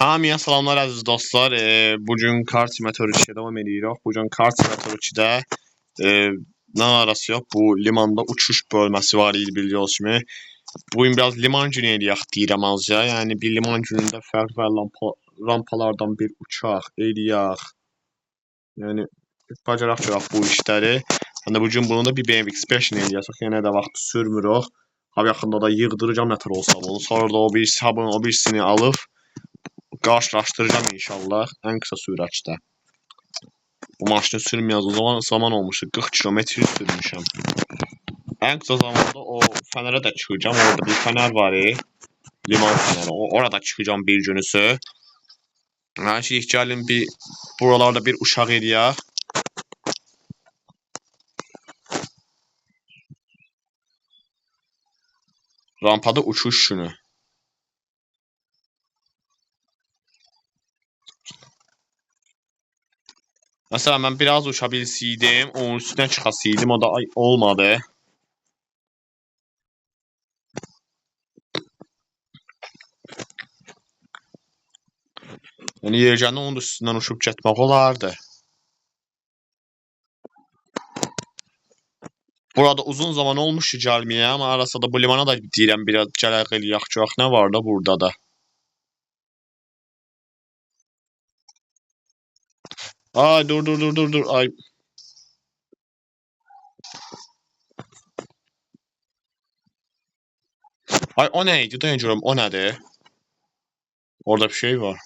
Hamıya salamlar əziz dostlar. Bugün Car Simulator 2-də davam edirik. Bugün Car Simulator 2-də nə arası yox, bu limanda uçuş bölməsi var idi biliyorsunuz kimi. Bugün biraz liman günü eləyək deyirəm azca. Yəni bir liman günündə fərqli rampalardan bir uçaq eləyək. Yəni bacaraq görək bu işləri. Həm də bugün bunu da bir BMW X5 eləyəcək. Yəni də vaxt sürmürük. Abi yaxında da yığdıracağım nətər olsa bunu. Sonra da o bir sabun, o birisini alıb qarşılaşdıracağım inşallah ən qısa sürətdə. Bu maşını sürməyəcək zaman olmuşdu. 40 kilometr sürmüşəm. Ən qısa zamanda o fənərə də çıxacağım. Orada bir fənər var. Liman fənəri. Orada çıxacağım bir günüsü. Hər şey gəlin bir buralarda bir uşaq eləyək. Rampada uçuş günü. Mesela ben biraz uçabilseydim, onun üstüne çıkasıydım, o da olmadı. Yani yercəndə onun da üstündən uçub getmək olardı. Burada uzun zaman olmuşdu gəlməyə, ama arası da bu limana da deyirəm biraz gələk eləyək görək nə var da burada da. Ay dur ay. Ay o neydi? Dayan görüm o nədir? Orada bir şey var.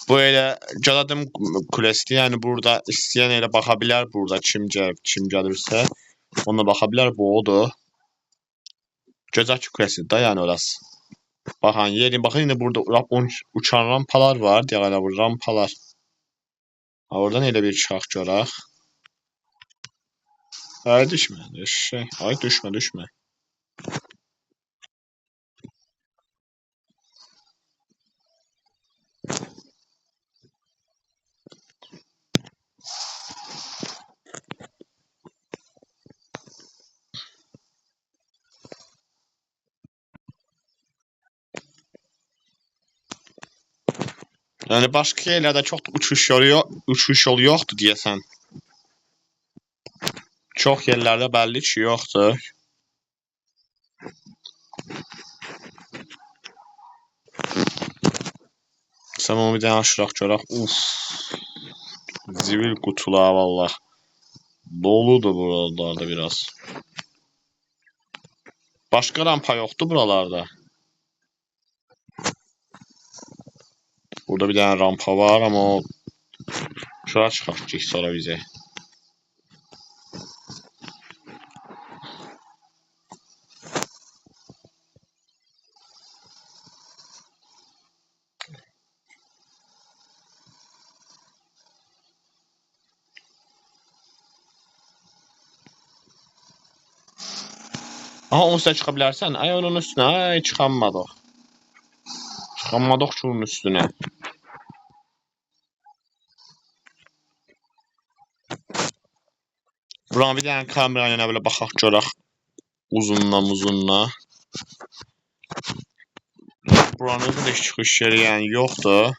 Bu elə Caladım Kulesidir. Yəni burada istəyən elə baxa bilər burada kim gəlirsə. Ona baxa bilər bu odur. Gözəl Kulesidir da yəni orası. Baxın yerin baxın yine burada uçan rampalar var. Deyək elə bu rampalar. Oradan elə bir çıxaq görək. Ay düşmə. Ay düşmə. Yəni başqa yerlərdə çox uçuş yolu yoxdur deyəsən. Çox yerlərdə bəlli ki yoxdur. Sən onu bir dənə aşıraq görək. Uf. Zivil qutular vallah. Doludur buralarda biraz. Başqa rampa yoxdur buralarda. Burada bir dənə rampa var, amma o şura çıxaq ki sonra bizə. Aha onun üstünə çıxa bilərsən. Ay onun üstünə. Ay çıxanmadıq. Çıxanmadıq ki onun üstünə. Buranı bir dənə kamera ilə belə baxaq görək. Uzunla. Buranın da heç çıxış yeri yəni yoxdur.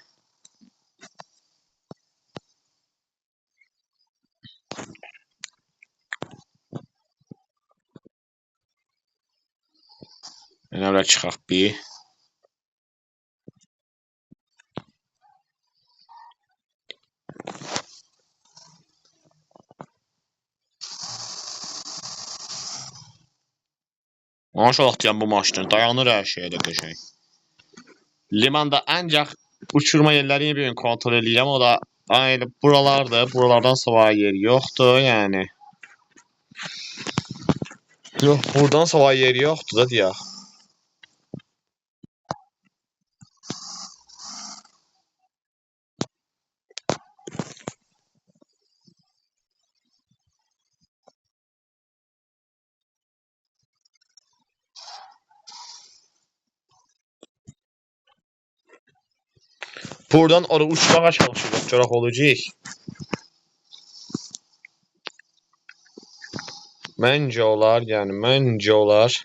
Yəni belə çıxaq bir. Maşallah deyəm bu maşın dayanır hər şeydə qəşəng. Limanda ancaq uçurma yerlərini bir kontrol eləyirəm. O da aynı buralardır. Buralardan savayı yer yoxdur yəni. Yox, buradan savayı yer yoxdur da deyək. Buradan oraya uçmağa çalışacaq görək olacaq. Məncə olar, yəni məncə olar.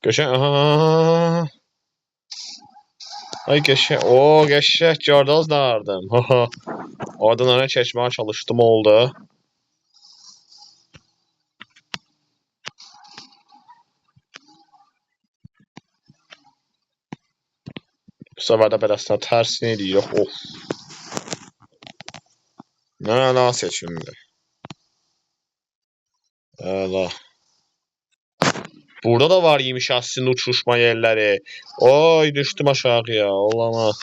Qəşəng. Aha. Ay qəşəng. O, qəşəng gördünüz nə vardım. Oradan ona keçməyə çalışdım, oldu. Bu sefer de belasına tersini ediyor. Of. Ne ala seçimdi. Ala. Burada da var yemiş aslında uçuşma yerleri. Oy düştüm aşağıya. Olamaz.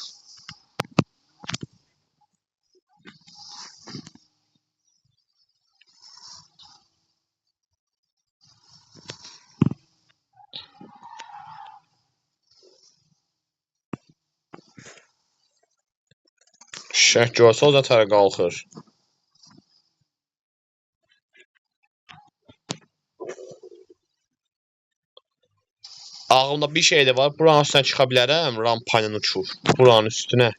Şək görsə o da tərə qalxır. Ağımda bir şey de var. Buranın üstüne çıxa bilərəm. Rampayla uçur. Buranın üstüne.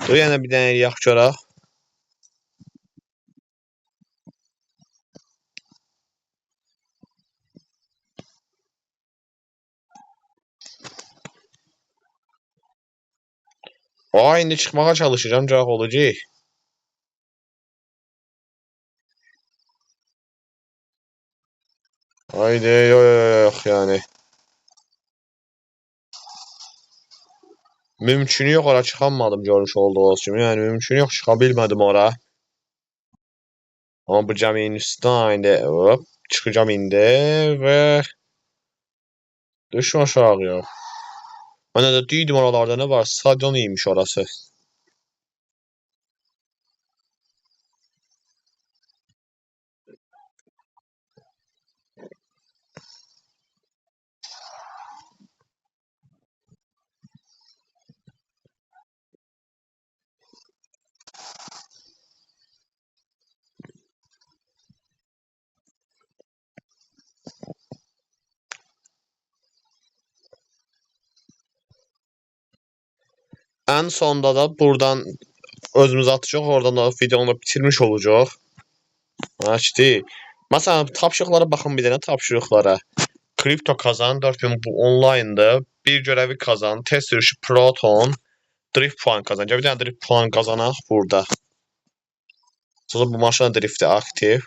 Dur yenə bir dənə eləyək görək. Aa, indi çıxmağa çalışacağım. Görək olacaq. Haydi yok yani. Mümkünü yok, ora çıxamadım görmüş olduğunuz kimi. Yəni mümkünü yok, çıxa bilmədim ora. Amma bu gəminin üstündən indi hop çıxacağım indi və düşmə aşağıya. Mən də deydim oralarda nə var? Stadion imiş orası. Ən sonda da buradan özümüz atacaq, oradan da videonu bitirmiş olacaq. Açdı. Məsələn, tapşırıqlara baxın bir dənə tapşırıqlara. Kripto kazan 4000 bu online'da. Bir görevi kazan. Test sürüşü Proton. Drift puan kazan. Bir dənə drift puan kazanaq burada. Sonra bu maşına drifti aktiv.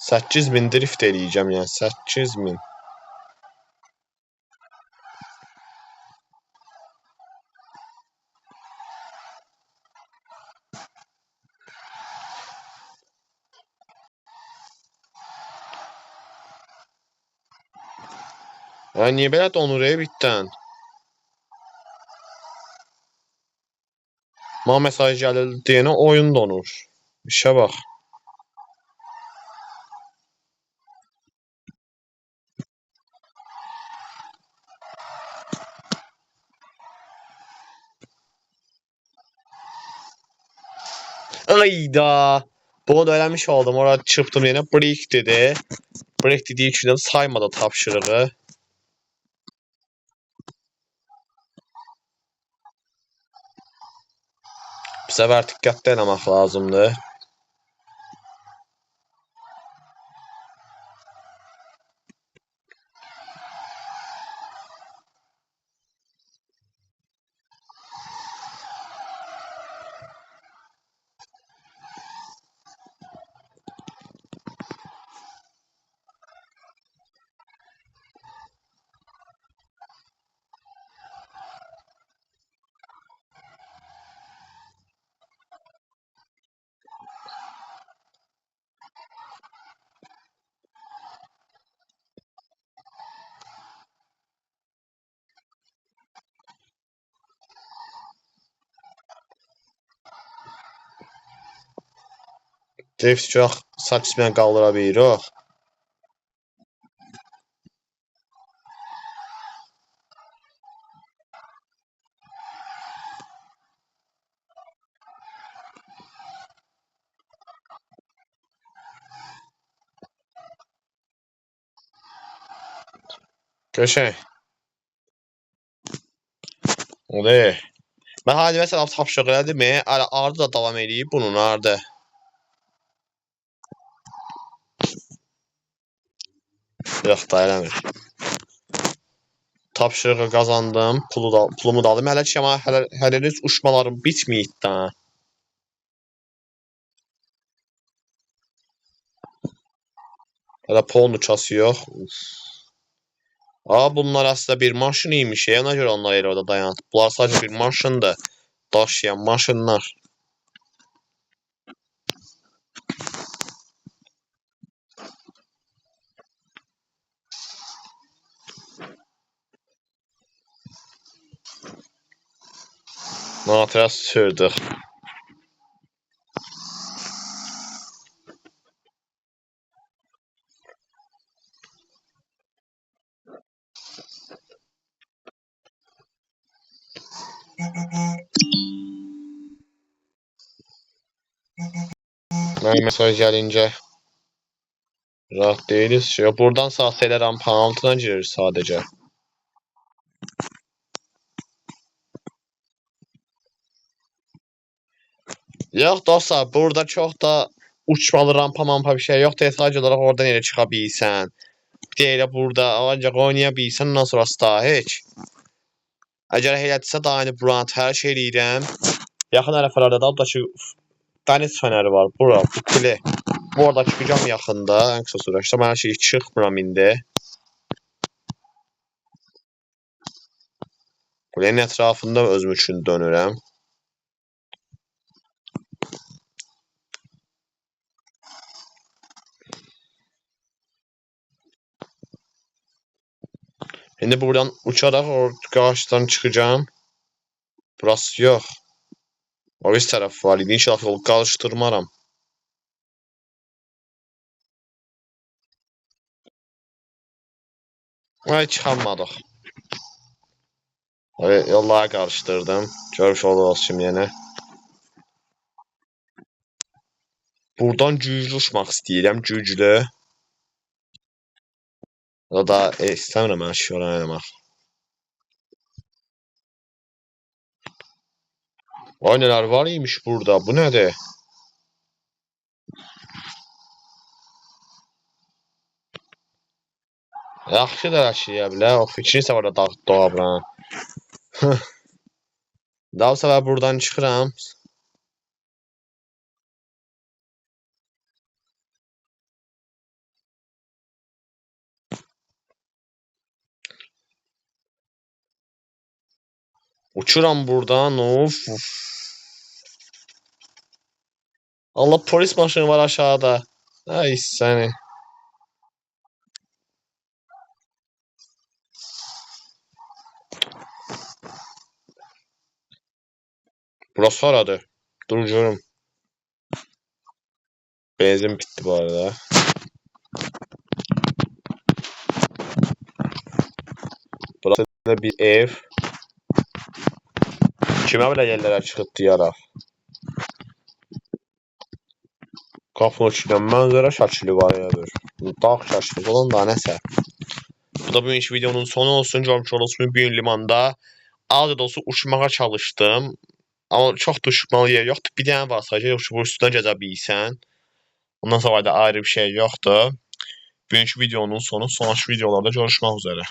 8000 drift eləyəcəm, yəni 8000. Ya niyə belə donur bitdən? Mənə mesaj gəldi deyənə oyun donur. İşə bax. Ayda. Bunu da eləmiş oldum. Orada çırptım yenə break dedi. Break dediyi üçün saymadı tapşırığı. Bu sefer diqqətli eləmək lazımdır. Drift çox saçma qaldıra bilirik. Qəşəng. Oldu. Mən hadi məsələn tapşırıq elədim, ardı da davam eləyib bunun ardı. Yox da eləmir. Tapşırığı qazandım. Pulumu da aldım. Hələ ki amma hələ uçmalarım bitməyib də. Hələ polun uçası yox. Bunlar aslında bir maşın imiş. Ona görə onlar elə orada dayanıb. Bunlar sadəcə bir maşındır. Daşıyan maşınlar. Natıra sürdük. Mən mesaj gəlincə rahat değiliz. Buradan sağ elə rampanın altına girir sadəcə. Yox dostlar, burada çox da uçmalı rampa bir şey yoxdur. Sadəcə olaraq oradan elə çıxa bilsən. Bir də elə burada ancaq oynaya bilsən, ondan sonrası da heç. Əgər elədirsə daha yəni buranı tərk eləyirəm. Yaxın ərəfələrdə də oradakı dəniz fənəri var. Bura, bu kule. Bu arada çıxacam yaxında, ən qısa sürədə. Mən hər şeyi çıxmıram indi. Kulenin ətrafında özüm üçün dönürəm. İndi buradan uçaraq qarşıdan çıxacağım. Burası yox. O üst tərəf var idi. İnşallah yolu qarışdırmaram. Ay, çıxanmadıq. Yolları qarışdırdım. Görüş olsun yenə. Buradan güclü uçmaq istəyirəm. Güclü. O da istəmirəm mən şöyle eləmək. Ay, nələr var imiş burada. Bu nədir? Yaxşı da yaşaya bilər. O fikrini isə orada dağıbram. Daha bu səfər buradan çıxıram. Uçuram buradan. Of. Allah, polis maşını var aşağıda. Ay səni. Burası haradır? Dur görüm. Benzin bitti bu arada. Burası da bir ev. Kimə belə yerlərə çıxıb deyərək. Qapının içindən mənzərə şəkli var elə bir. Dağ şəkli olan da nəsə. Bu da bugünkü videonun sonu olsun. Görmüş olursunuz, bir gün limanda az da olsa uçmağa çalışdım. Amma çox da uçmalı yer yoxdur. Bir dənə var sadəcə, bu üstündən gəzə bilsən. Ondan sonra da ayrı bir şey yoxdur. Bugünkü videonun sonu, sonraki videolarda görüşmək üzrə.